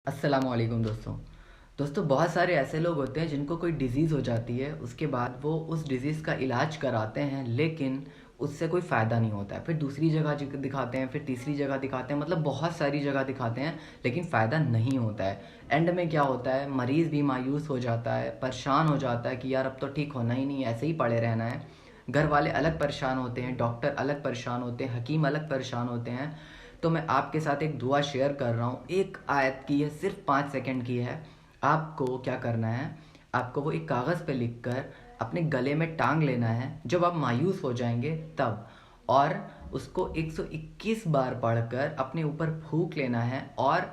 अस्सलाम वालेकुम दोस्तों बहुत सारे ऐसे लोग होते हैं जिनको कोई डिज़ीज़ हो जाती है। उसके बाद वो उस डिज़ीज़ का इलाज कराते हैं, लेकिन उससे कोई फ़ायदा नहीं होता है। फिर दूसरी जगह दिखाते हैं, फिर तीसरी जगह दिखाते हैं, मतलब बहुत सारी जगह दिखाते हैं, लेकिन फ़ायदा नहीं होता है। एंड में क्या होता है, मरीज़ भी मायूस हो जाता है, परेशान हो जाता है कि यार अब तो ठीक होना ही नहीं है, ऐसे ही पड़े रहना है। घर वाले अलग परेशान होते हैं, डॉक्टर अलग परेशान होते हैं, हकीम अलग परेशान होते हैं। तो मैं आपके साथ एक दुआ शेयर कर रहा हूँ। एक आयत की है, सिर्फ 5 सेकंड की है। आपको क्या करना है, आपको वो एक कागज़ पे लिख कर अपने गले में टांग लेना है जब आप मायूस हो जाएंगे तब, और उसको 121 बार पढ़कर अपने ऊपर फूंक लेना है, और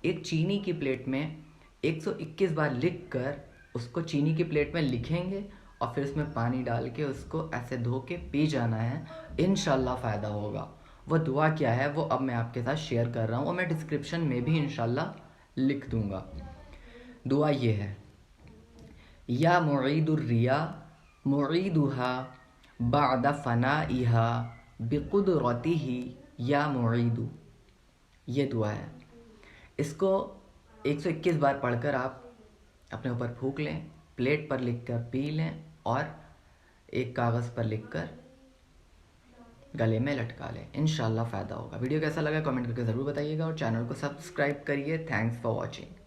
एक चीनी की प्लेट में 121 बार लिख कर उसको चीनी की प्लेट में लिखेंगे, और फिर उसमें पानी डाल के उसको ऐसे धो के पी जाना है। इंशाल्लाह फ़ायदा होगा। वो दुआ क्या है वो अब मैं आपके साथ शेयर कर रहा हूँ, और मैं डिस्क्रिप्शन में भी इंशाल्लाह लिख दूंगा। दुआ ये है, या मुईदुर्रिया मुईदुहा बाद फनाइहा बिकुदरतिही या मुईदु। ये दुआ है। इसको 121 बार पढ़कर आप अपने ऊपर फूंक लें, प्लेट पर लिखकर पी लें, और एक कागज़ पर लिखकर गले में लटका लें। इंशाल्लाह फ़ायदा होगा। वीडियो कैसा लगा कमेंट करके ज़रूर बताइएगा, और चैनल को सब्सक्राइब करिए। Thanks for watching.